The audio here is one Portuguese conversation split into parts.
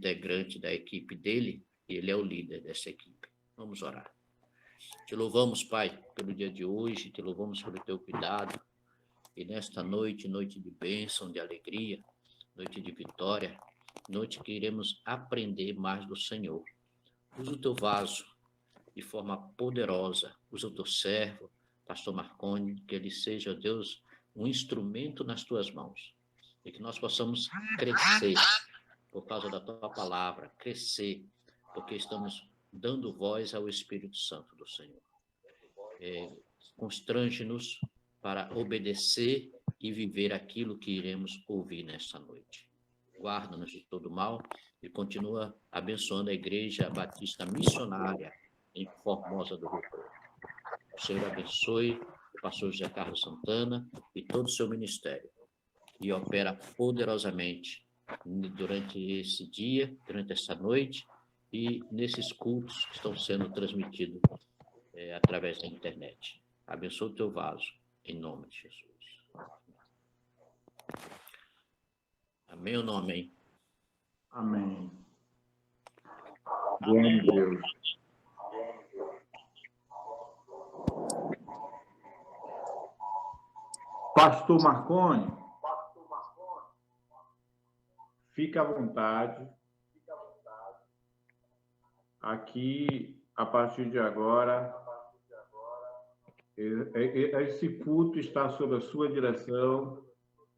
integrante da equipe dele, e ele é o líder dessa equipe. Vamos orar. Te louvamos, Pai, pelo dia de hoje, te louvamos pelo teu cuidado, e nesta noite, noite de bênção, de alegria, noite de vitória, noite que iremos aprender mais do Senhor. Usa o teu vaso de forma poderosa, usa o teu servo, pastor Marconi, que ele seja, Deus, um instrumento nas tuas mãos, e que nós possamos crescer por causa da tua palavra, crescer, porque estamos dando voz ao Espírito Santo do Senhor. Constrange-nos para obedecer e viver aquilo que iremos ouvir nesta noite. Guarda-nos de todo mal e continua abençoando a Igreja Batista Missionária em Formosa do Rio Preto. O Senhor abençoe o pastor José Carlos Santana e todo o seu ministério, e opera poderosamente durante esse dia, durante essa noite, e nesses cultos que estão sendo transmitidos através da internet. Abençoa o teu vaso, em nome de Jesus. Amém ou não amém? Amém. Glória a Deus. Pastor Marconi, fica à vontade. Aqui, a partir de agora, esse culto está sob a sua direção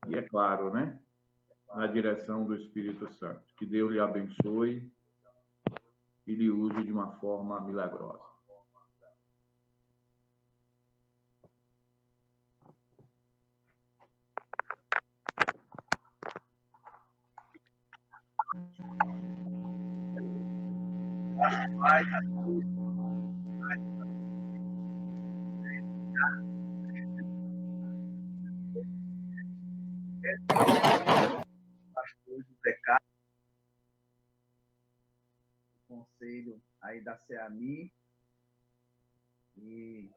e, é claro, né, na direção do Espírito Santo. Que Deus lhe abençoe e lhe use de uma forma milagrosa. Pastor José Carlos, conselho aí da CEAMI, e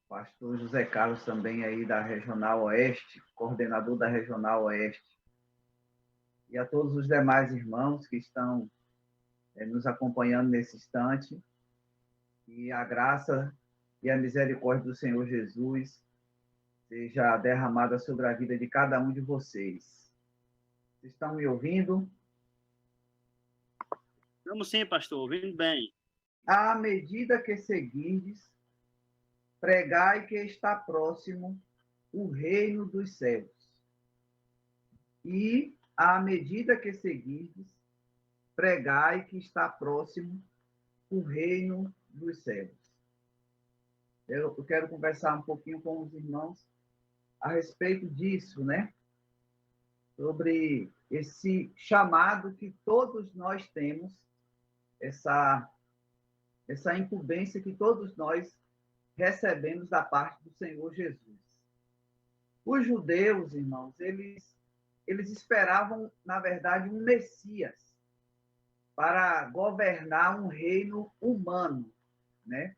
pastor José Carlos também aí da Regional Oeste, coordenador da Regional Oeste, e a todos os demais irmãos que estão nos acompanhando nesse instante, e a graça e a misericórdia do Senhor Jesus seja derramada sobre a vida de cada um de vocês. Vocês estão me ouvindo? Estamos sim, pastor, ouvindo bem. À medida que seguirdes, pregai que está próximo o reino dos céus. E, à medida que seguirdes, pregai que está próximo o reino dos céus. Eu quero conversar um pouquinho com os irmãos a respeito disso, né? Sobre esse chamado que todos nós temos, essa incumbência que todos nós recebemos da parte do Senhor Jesus. Os judeus, irmãos, eles esperavam, na verdade, um Messias para governar um reino humano, né?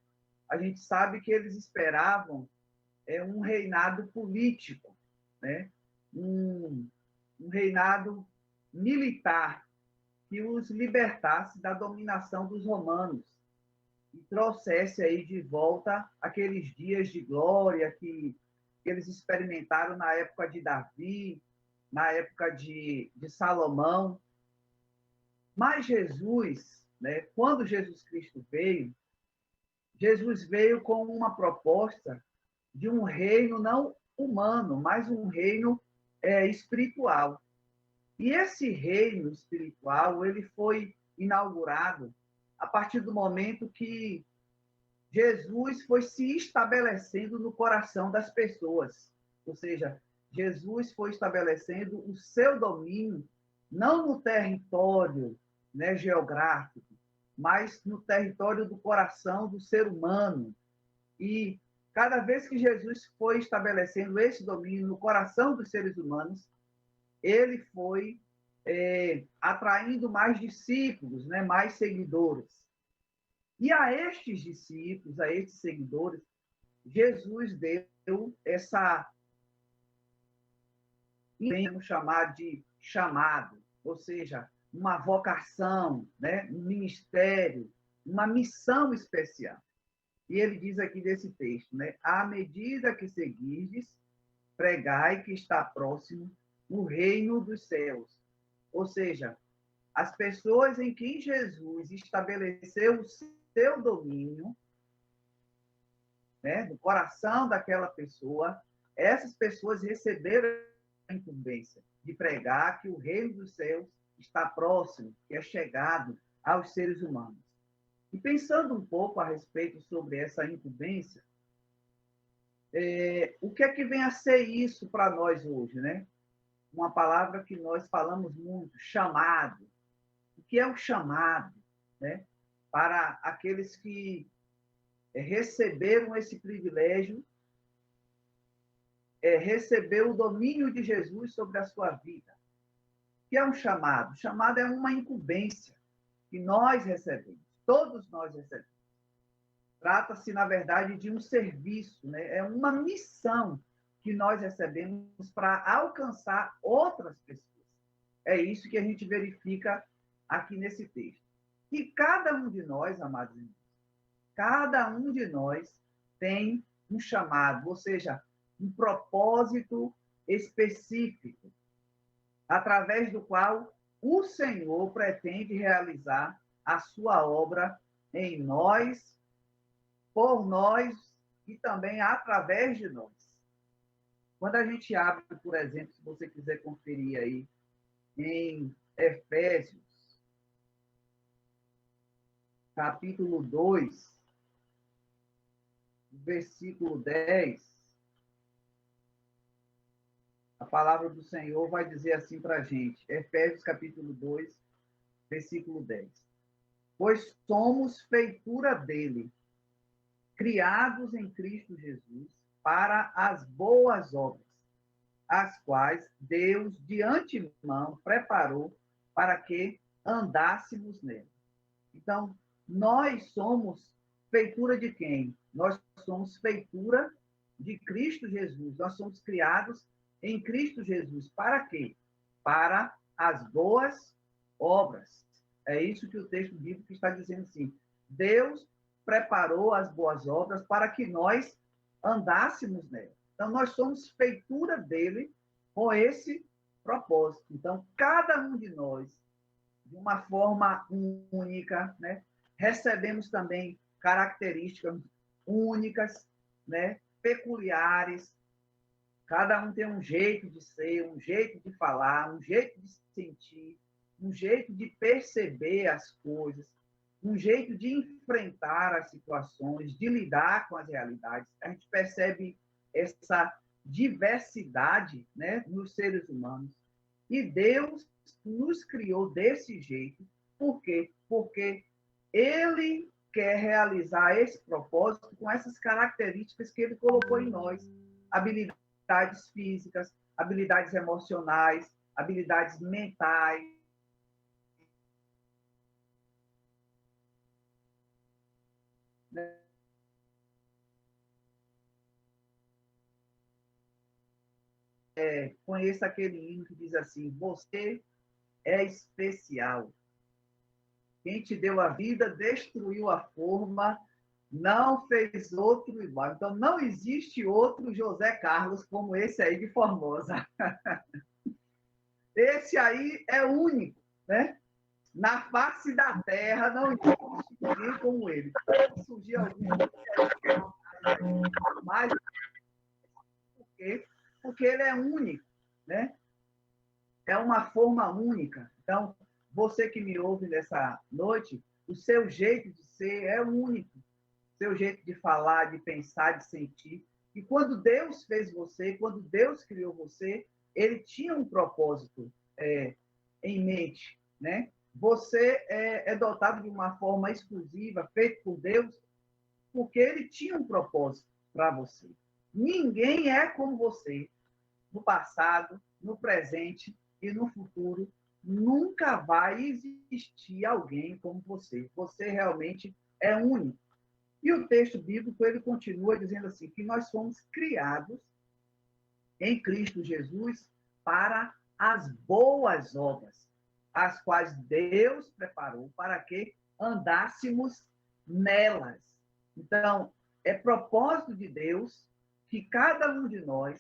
A gente sabe que eles esperavam um reinado político, né? Um reinado militar que os libertasse da dominação dos romanos e trouxesse aí de volta aqueles dias de glória que eles experimentaram na época de Davi, na época de Salomão. Mas Jesus, né, quando Jesus Cristo veio, Jesus veio com uma proposta de um reino não humano, mas um reino espiritual. E esse reino espiritual, ele foi inaugurado a partir do momento que Jesus foi se estabelecendo no coração das pessoas. Ou seja, Jesus foi estabelecendo o seu domínio, não no território, né, geográfico, mas no território do coração do ser humano. E cada vez que Jesus foi estabelecendo esse domínio no coração dos seres humanos, ele foi atraindo mais discípulos, né, mais seguidores. E a estes discípulos, a estes seguidores, Jesus deu essa, vamos chamar de chamado, ou seja, uma vocação, né? Um ministério, uma missão especial. E ele diz aqui desse texto, né? À medida que seguirdes, pregai que está próximo o reino dos céus. Ou seja, as pessoas em quem Jesus estabeleceu o seu domínio, né, no coração daquela pessoa, essas pessoas receberam a incumbência de pregar que o reino dos céus está próximo, que é chegado aos seres humanos. E pensando um pouco a respeito sobre essa incumbência, o que é que vem a ser isso para nós hoje, né? Uma palavra que nós falamos muito, chamado. O que é o chamado, né? Para aqueles que receberam esse privilégio, receber o domínio de Jesus sobre a sua vida. O que é um chamado? O chamado é uma incumbência que nós recebemos, todos nós recebemos. Trata-se, na verdade, de um serviço, né? É uma missão que nós recebemos para alcançar outras pessoas. É isso que a gente verifica aqui nesse texto. E cada um de nós, amados irmãos, cada um de nós tem um chamado, ou seja, um propósito específico, através do qual o Senhor pretende realizar a sua obra em nós, por nós e também através de nós. Quando a gente abre, por exemplo, se você quiser conferir aí, em Efésios, capítulo 2, versículo 10, a palavra do Senhor vai dizer assim para a gente, Efésios capítulo 2, versículo 10. Pois somos feitura dele, criados em Cristo Jesus, para as boas obras, as quais Deus de antemão preparou para que andássemos nela. Então, nós somos feitura de quem? Nós somos feitura de Cristo Jesus. Nós somos criados em Cristo Jesus. Para quê? Para as boas obras. É isso que o texto bíblico está dizendo assim. Deus preparou as boas obras para que nós andássemos nela. Então, nós somos feitura dele com esse propósito. Então, cada um de nós, de uma forma única, né, recebemos também características únicas, né, peculiares. Cada um tem um jeito de ser, um jeito de falar, um jeito de sentir, um jeito de perceber as coisas, um jeito de enfrentar as situações, de lidar com as realidades. A gente percebe essa diversidade, né, nos seres humanos. E Deus nos criou desse jeito. Por quê? Porque Ele quer realizar esse propósito com essas características que Ele colocou em nós. Habilidades físicas, habilidades emocionais, habilidades mentais. Conheço aquele hino que diz assim, você é especial. Quem te deu a vida, destruiu a forma, não fez outro igual. Então, não existe outro José Carlos como esse aí de Formosa. Esse aí é único, né? Na face da terra não existe ninguém como ele. Pode surgir algum, mas por quê? Porque ele é único, né? É uma forma única. Então, você que me ouve nessa noite, o seu jeito de ser é único. O seu jeito de falar, de pensar, de sentir. E quando Deus fez você, quando Deus criou você, ele tinha um propósito em mente, né? Você é dotado de uma forma exclusiva, feito por Deus, porque ele tinha um propósito para você. Ninguém é como você. No passado, no presente e no futuro, nunca vai existir alguém como você. Você realmente é único. E o texto bíblico, ele continua dizendo assim, que nós fomos criados em Cristo Jesus para as boas obras, as quais Deus preparou para que andássemos nelas. Então, é propósito de Deus que cada um de nós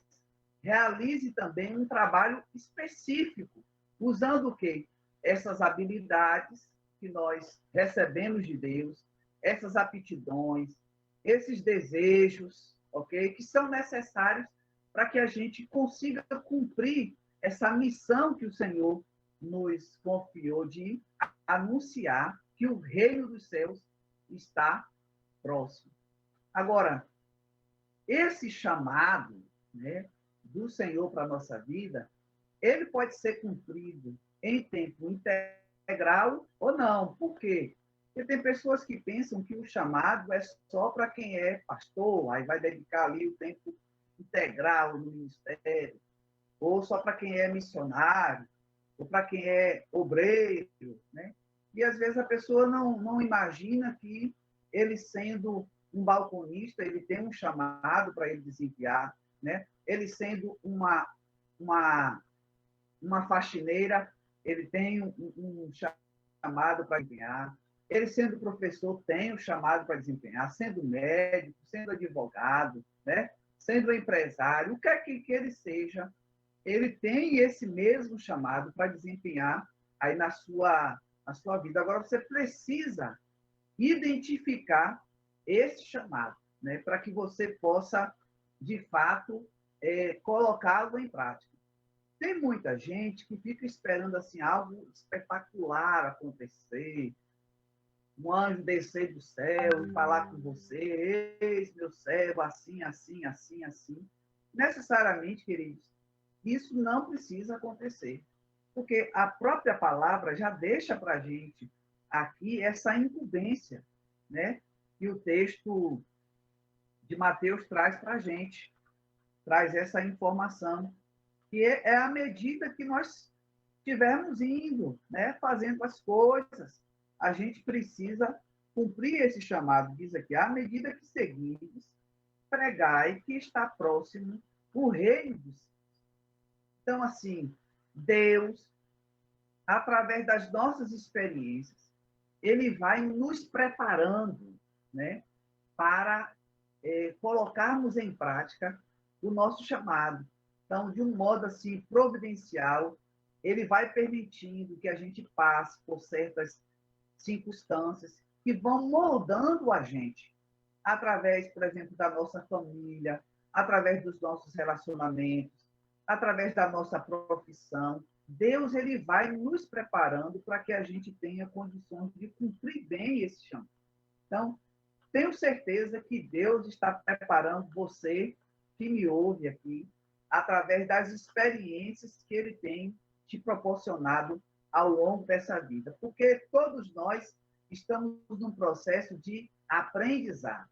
realize também um trabalho específico, usando o quê? Essas habilidades que nós recebemos de Deus, essas aptidões, esses desejos, ok? Que são necessários para que a gente consiga cumprir essa missão que o Senhor nos confiou de anunciar que o reino dos céus está próximo. Agora, esse chamado, né, do Senhor para a nossa vida, ele pode ser cumprido em tempo integral ou não. Por quê? Porque tem pessoas que pensam que o chamado é só para quem é pastor, aí vai dedicar ali o tempo integral no ministério, ou só para quem é missionário, ou para quem é obreiro, né? E às vezes a pessoa não imagina que ele, sendo um balconista, ele tem um chamado para ele desempenhar, né? Ele sendo uma faxineira, ele tem um chamado para desempenhar. Ele, sendo professor, tem um chamado para desempenhar, sendo médico, sendo advogado, né? Sendo empresário, o que é que ele seja, ele tem esse mesmo chamado para desempenhar aí na sua vida. Agora, você precisa identificar esse chamado, né? Para que você possa, de fato, colocá-lo em prática. Tem muita gente que fica esperando assim, algo espetacular acontecer, um anjo descer do céu e falar com você, eis meu servo, assim, assim, assim, assim. Necessariamente, queridos, isso não precisa acontecer, porque a própria palavra já deixa para a gente aqui essa incumbência, né? Que o texto de Mateus traz para a gente, traz essa informação, que é à medida que nós estivermos indo, né? Fazendo as coisas, a gente precisa cumprir esse chamado. Diz aqui, à medida que seguires, pregai que está próximo o reino dos céus. Então, assim, Deus, através das nossas experiências, ele vai nos preparando, né, para colocarmos em prática o nosso chamado. Então, de um modo assim providencial, ele vai permitindo que a gente passe por certas circunstâncias que vão moldando a gente, através, por exemplo, da nossa família, através dos nossos relacionamentos, através da nossa profissão. Deus, ele vai nos preparando para que a gente tenha condições de cumprir bem esse chamado. Então, tenho certeza que Deus está preparando você, que me ouve aqui, através das experiências que ele tem te proporcionado ao longo dessa vida. Porque todos nós estamos num processo de aprendizado.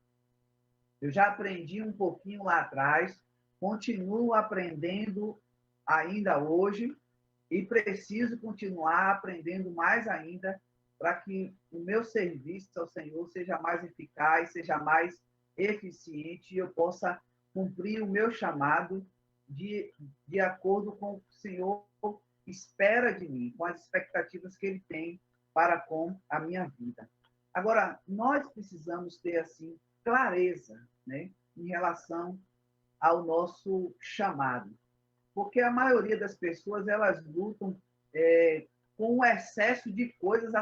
Eu já aprendi um pouquinho lá atrás, continuo aprendendo ainda hoje e preciso continuar aprendendo mais ainda para que o meu serviço ao Senhor seja mais eficaz, seja mais eficiente e eu possa cumprir o meu chamado de acordo com o que o Senhor espera de mim, com as expectativas que Ele tem para com a minha vida. Agora, nós precisamos ter, assim, clareza, né, em relação ao nosso chamado. Porque a maioria das pessoas, elas lutam com o excesso de coisas.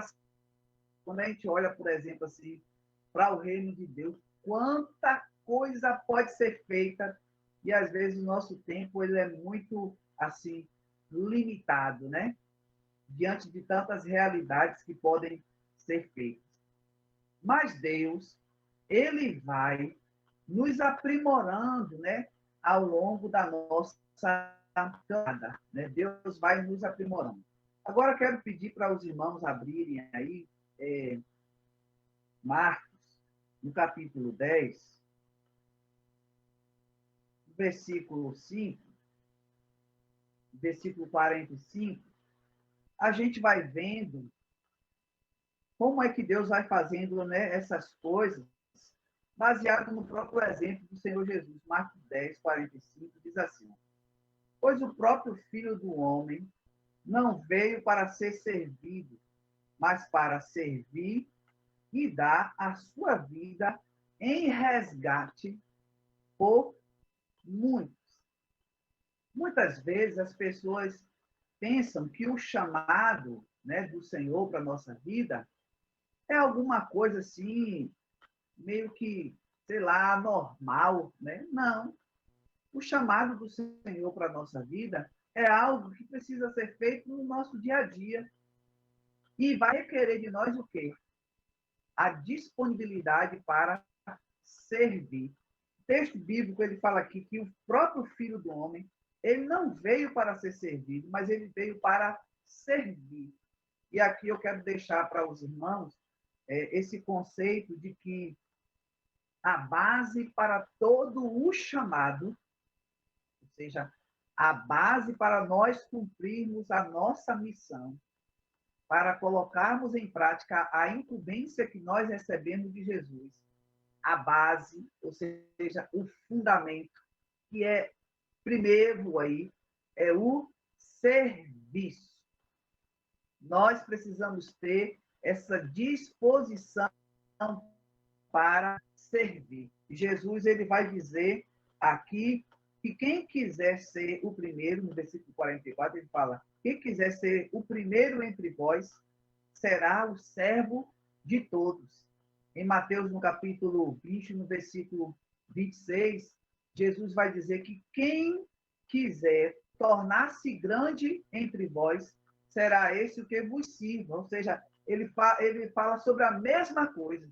Quando a gente olha, por exemplo, assim, para o reino de Deus, quanta coisa pode ser feita e, às vezes, o nosso tempo ele é muito, assim, limitado, né? Diante de tantas realidades que podem ser feitas. Mas Deus, ele vai nos aprimorando, né, ao longo da nossa caminhada, né? Deus vai nos aprimorando. Agora quero pedir para os irmãos abrirem aí Marcos, no capítulo 10, versículo 5, versículo 45, a gente vai vendo como é que Deus vai fazendo, né, essas coisas, baseado no próprio exemplo do Senhor Jesus. Marcos 10, 45, diz assim: pois o próprio Filho do Homem não veio para ser servido, mas para servir e dar a sua vida em resgate por muitos. Muitas vezes as pessoas pensam que o chamado, né, do Senhor para a nossa vida é alguma coisa assim, meio que, sei lá, normal, né? Não. O chamado do Senhor para a nossa vida é algo que precisa ser feito no nosso dia a dia. E vai requerer de nós o quê? A disponibilidade para servir. O texto bíblico ele fala aqui que o próprio Filho do Homem, ele não veio para ser servido, mas ele veio para servir. E aqui eu quero deixar para os irmãos esse conceito de que a base para todo o chamado, ou seja, a base para nós cumprirmos a nossa missão, para colocarmos em prática a incumbência que nós recebemos de Jesus, a base, ou seja, o fundamento, que é primeiro aí, é o serviço. Nós precisamos ter essa disposição para servir. Jesus ele vai dizer aqui que quem quiser ser o primeiro, no versículo 44, ele fala: quem quiser ser o primeiro entre vós, será o servo de todos. Em Mateus, no capítulo 20, no versículo 26, Jesus vai dizer que quem quiser tornar-se grande entre vós, será esse o que vos sirva. Ou seja, ele fala sobre a mesma coisa.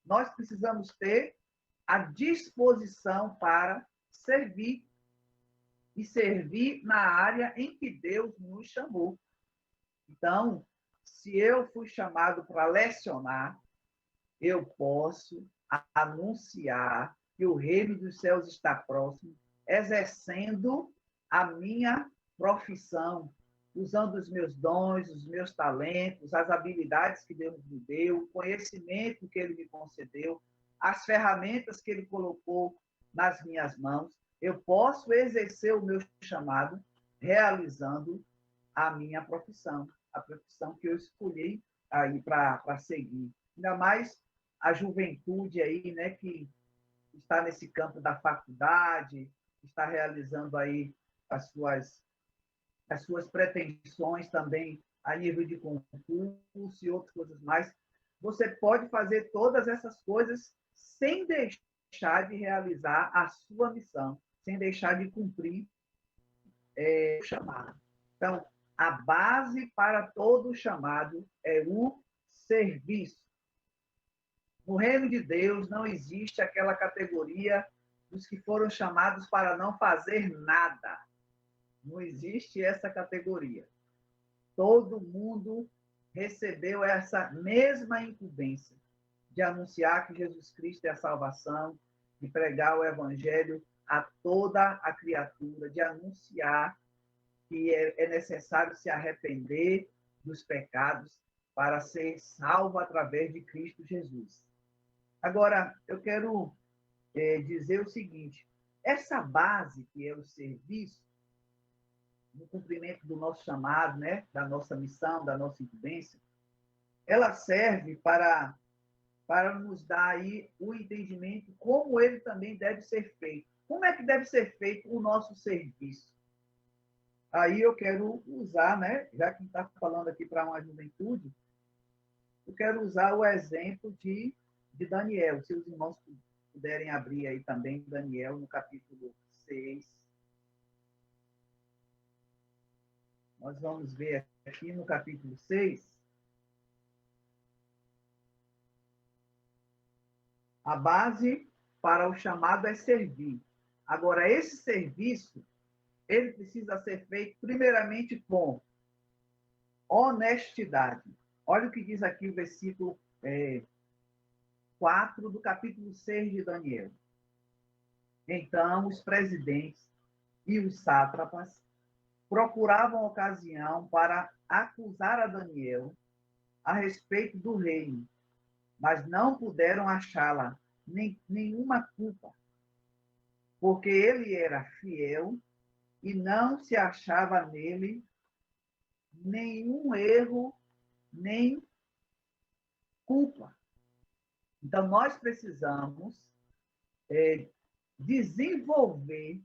Nós precisamos ter a disposição para servir. E servir na área em que Deus nos chamou. Então, se eu fui chamado para lecionar, eu posso anunciar que o reino dos céus está próximo, exercendo a minha profissão, usando os meus dons, os meus talentos, as habilidades que Deus me deu, o conhecimento que Ele me concedeu, as ferramentas que Ele colocou nas minhas mãos. Eu posso exercer o meu chamado realizando a minha profissão, a profissão que eu escolhi aí para seguir. Ainda mais a juventude aí, né, que está nesse campo da faculdade, está realizando aí as suas pretensões também a nível de concurso e outras coisas mais. Você pode fazer todas essas coisas sem deixar de realizar a sua missão, sem deixar de cumprir o chamado. Então, a base para todo chamado é o serviço. No reino de Deus não existe aquela categoria dos que foram chamados para não fazer nada. Não existe essa categoria. Todo mundo recebeu essa mesma incumbência de anunciar que Jesus Cristo é a salvação, de pregar o evangelho a toda a criatura, de anunciar que é necessário se arrepender dos pecados para ser salvo através de Cristo Jesus. Agora, eu quero dizer o seguinte: essa base que é o serviço, no cumprimento do nosso chamado, né, da nossa missão, da nossa incumbência, ela serve para nos dar aí o entendimento como ele também deve ser feito. Como é que deve ser feito o nosso serviço? Aí eu quero usar, né, já que está falando aqui para uma juventude, eu quero usar o exemplo de Daniel. Se os irmãos puderem abrir aí também Daniel, no capítulo 6. Nós vamos ver aqui no capítulo 6, a base para o chamado é servir. Agora, esse serviço, ele precisa ser feito primeiramente com honestidade. Olha o que diz aqui o versículo 4 do capítulo 6 de Daniel. Então, os presidentes e os sátrapas procuravam ocasião para acusar a Daniel a respeito do reino, mas não puderam achá-la nenhuma culpa, porque ele era fiel e não se achava nele nenhum erro, nem culpa. Então, nós precisamos desenvolver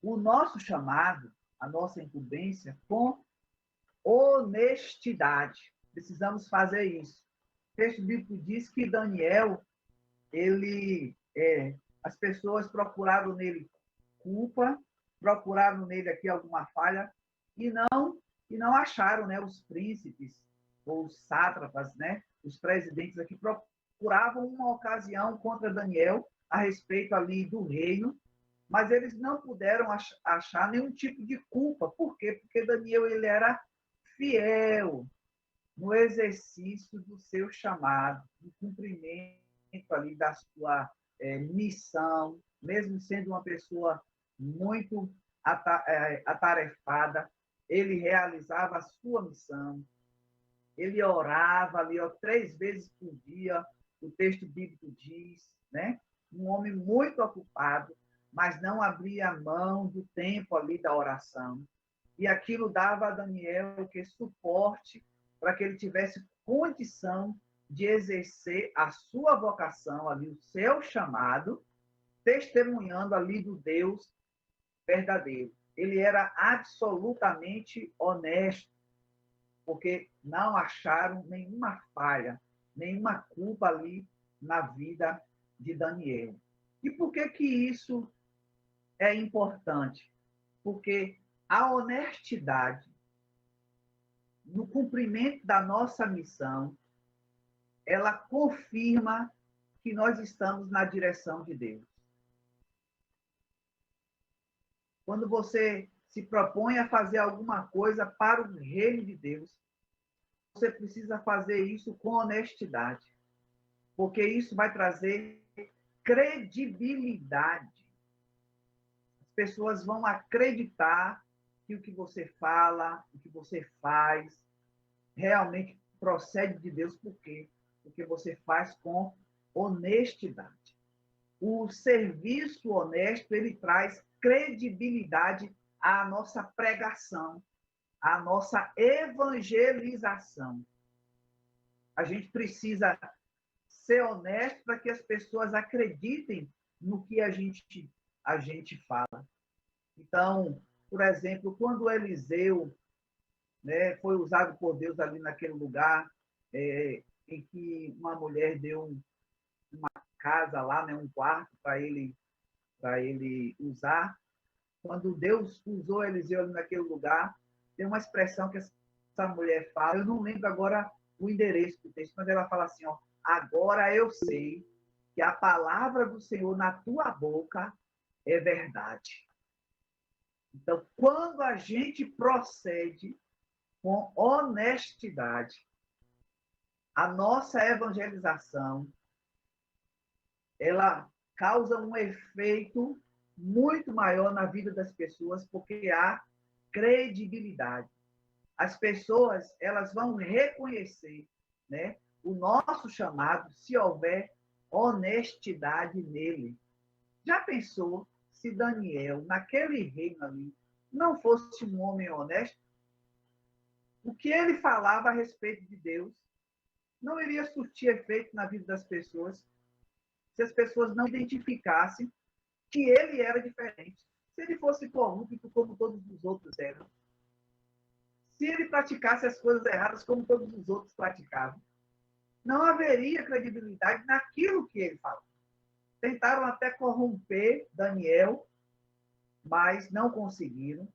o nosso chamado, a nossa incumbência, com honestidade. Precisamos fazer isso. O texto bíblico diz que Daniel, as pessoas procuraram nele culpa, procuraram nele aqui alguma falha e não acharam, né? Os príncipes ou os sátrapas, né? Os presidentes aqui procuravam uma ocasião contra Daniel a respeito ali do reino, mas eles não puderam achar nenhum tipo de culpa. Por quê? Porque Daniel ele era fiel no exercício do seu chamado, no cumprimento ali da sua missão, mesmo sendo uma pessoa muito atarefada, ele realizava a sua missão, ele orava ali 3 vezes por dia, o texto bíblico diz, né? Um homem muito ocupado, mas não abria mão do tempo ali da oração. E aquilo dava a Daniel suporte para que ele tivesse condição de exercer a sua vocação ali, o seu chamado, testemunhando ali do Deus verdadeiro. Ele era absolutamente honesto, porque não acharam nenhuma falha, nenhuma culpa ali na vida de Daniel. E por que isso é importante? Porque a honestidade no cumprimento da nossa missão, ela confirma que nós estamos na direção de Deus. Quando você se propõe a fazer alguma coisa para o reino de Deus, você precisa fazer isso com honestidade, porque isso vai trazer credibilidade. As pessoas vão acreditar que o que você fala, o que você faz, realmente procede de Deus. Por quê? Porque você faz com honestidade. O serviço honesto, ele traz credibilidade à nossa pregação, à nossa evangelização. A gente precisa ser honesto para que as pessoas acreditem no que a gente fala. Então, por exemplo, quando Eliseu, né, foi usado por Deus ali naquele lugar em que uma mulher deu uma casa lá, né, um quarto para ele usar. Quando Deus usou Eliseu ali naquele lugar, tem uma expressão que essa mulher fala, eu não lembro agora o endereço do texto, mas ela fala assim, ó, agora eu sei que a palavra do Senhor na tua boca é verdade. Então, quando a gente procede com honestidade, a nossa evangelização, ela causa um efeito muito maior na vida das pessoas, porque há credibilidade. As pessoas, elas vão reconhecer, né, o nosso chamado se houver honestidade nele. Já pensou se Daniel, naquele reino ali, não fosse um homem honesto? O que ele falava a respeito de Deus não iria surtir efeito na vida das pessoas se as pessoas não identificassem que ele era diferente. Se ele fosse corrupto como todos os outros eram. Se ele praticasse as coisas erradas como todos os outros praticavam. Não haveria credibilidade naquilo que ele falou. Tentaram até corromper Daniel, mas não conseguiram.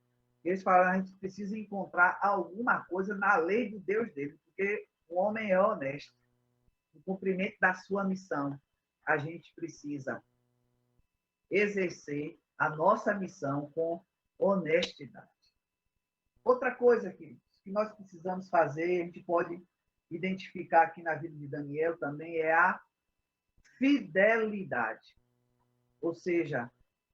Eles falaram, a gente precisa encontrar alguma coisa na lei do Deus dele, porque o homem é honesto. No cumprimento da sua missão, a gente precisa exercer a nossa missão com honestidade. Outra coisa que nós precisamos fazer, a gente pode identificar aqui na vida de Daniel também, é a fidelidade. Ou seja,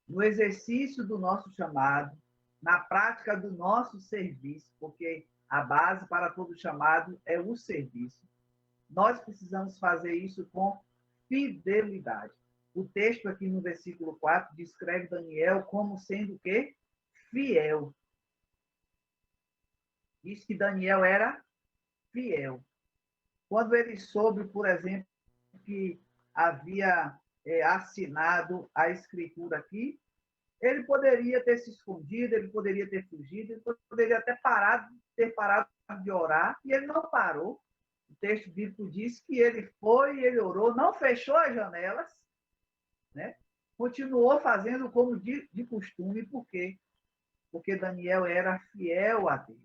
no exercício do nosso chamado, na prática do nosso serviço, porque a base para todo chamado é o serviço. Nós precisamos fazer isso com fidelidade. O texto aqui no versículo 4 descreve Daniel como sendo o quê? Fiel. diz que Daniel era fiel. Quando ele soube, por exemplo, que havia assinado a escritura aqui, ele poderia ter se escondido, ele poderia ter fugido, ele poderia até ter parado de orar, e ele não parou. O texto bíblico diz que ele foi, ele orou, não fechou as janelas, né? Continuou fazendo como de costume. Por quê? Porque Daniel era fiel a Deus.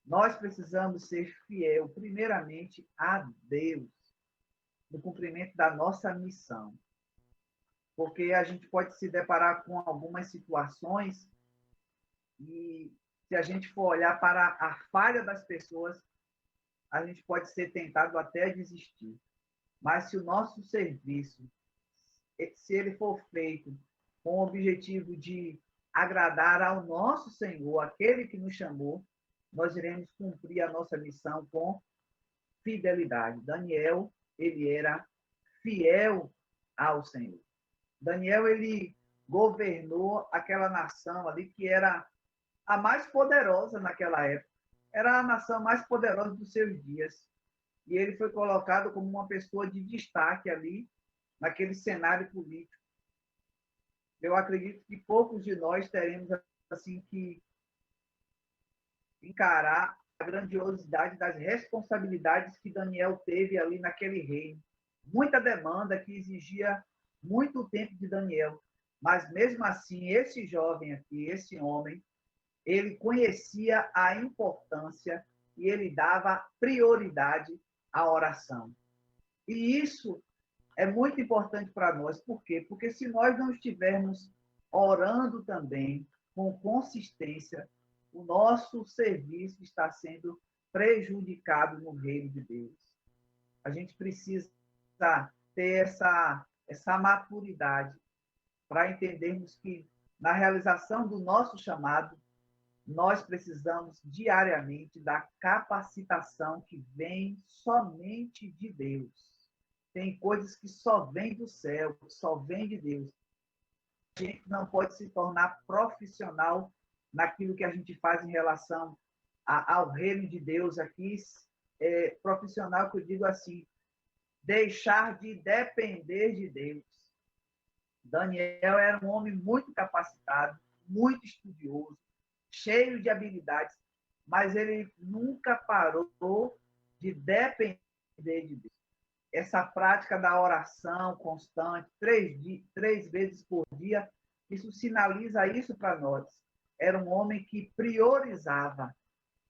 Nós precisamos ser fiel, primeiramente, a Deus, no cumprimento da nossa missão. Porque a gente pode se deparar com algumas situações e, se a gente for olhar para a falha das pessoas, a gente pode ser tentado até a desistir. Mas se o nosso serviço, se ele for feito com o objetivo de agradar ao nosso Senhor, aquele que nos chamou, nós iremos cumprir a nossa missão com fidelidade. Daniel, ele era fiel ao Senhor. Daniel, ele governou aquela nação ali que era a mais poderosa naquela época. Era a nação mais poderosa dos seus dias. E ele foi colocado como uma pessoa de destaque ali, naquele cenário político. Eu acredito que poucos de nós teremos assim que encarar a grandiosidade das responsabilidades que Daniel teve ali naquele reino. Muita demanda que exigia muito tempo de Daniel. Mas, mesmo assim, esse jovem aqui, esse homem, ele conhecia a importância e ele dava prioridade à oração. E isso é muito importante para nós. Por quê? Porque se nós não estivermos orando também com consistência, o nosso serviço está sendo prejudicado no reino de Deus. A gente precisa ter essa maturidade para entendermos que, na realização do nosso chamado, nós precisamos diariamente da capacitação que vem somente de Deus. Tem coisas que só vêm do céu, que só vêm de Deus. A gente não pode se tornar profissional naquilo que a gente faz em relação ao reino de Deus aqui. Profissional que eu digo assim, deixar de depender de Deus. Daniel era um homem muito capacitado, muito estudioso, cheio de habilidades, mas ele nunca parou de depender de Deus. Essa prática da oração constante, 3 vezes por dia, isso sinaliza isso para nós. Era um homem que priorizava,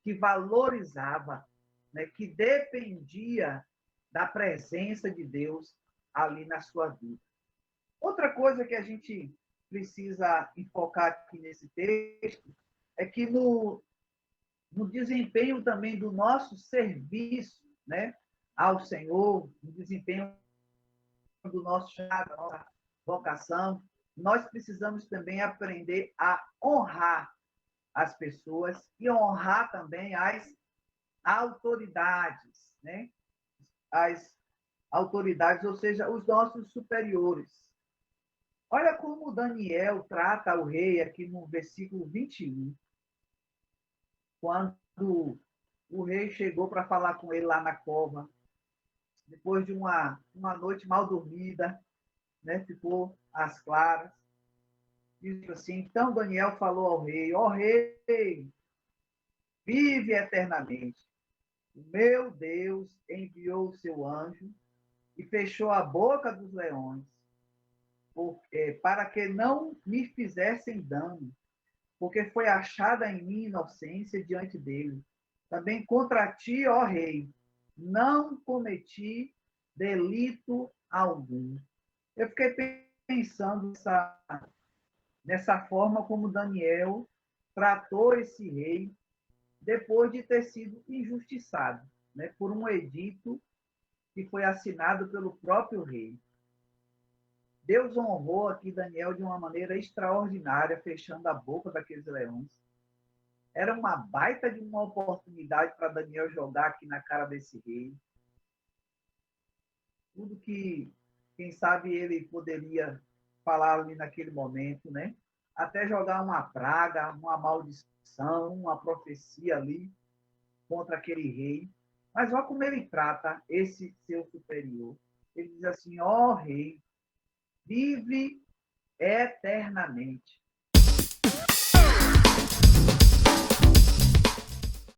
que valorizava, né, que dependia da presença de Deus ali na sua vida. Outra coisa que a gente precisa enfocar aqui nesse texto é que no desempenho também do nosso serviço, né, ao Senhor, no desempenho do nosso chamado, da nossa vocação, nós precisamos também aprender a honrar as pessoas e honrar também as autoridades, né? As autoridades, ou seja, os nossos superiores. Olha como Daniel trata o rei aqui no versículo 21. Quando o rei chegou para falar com ele lá na cova, depois de uma noite mal dormida, né, ficou às claras, diz assim: então Daniel falou ao rei: ó rei, vive eternamente. O meu Deus enviou o seu anjo e fechou a boca dos leões, para que não me fizessem dano, porque foi achada em mim inocência diante dele. Também contra ti, ó rei, não cometi delito algum. Eu fiquei pensando nessa forma como Daniel tratou esse rei depois de ter sido injustiçado, né, por um edito que foi assinado pelo próprio rei. Deus honrou aqui Daniel de uma maneira extraordinária, fechando a boca daqueles leões. Era uma baita de uma oportunidade para Daniel jogar aqui na cara desse rei. Tudo que, quem sabe, ele poderia falar ali naquele momento, né? até jogar uma praga, uma maldição, uma profecia ali contra aquele rei. Mas olha como ele trata esse seu superior. Ele diz assim: ó rei, vive eternamente.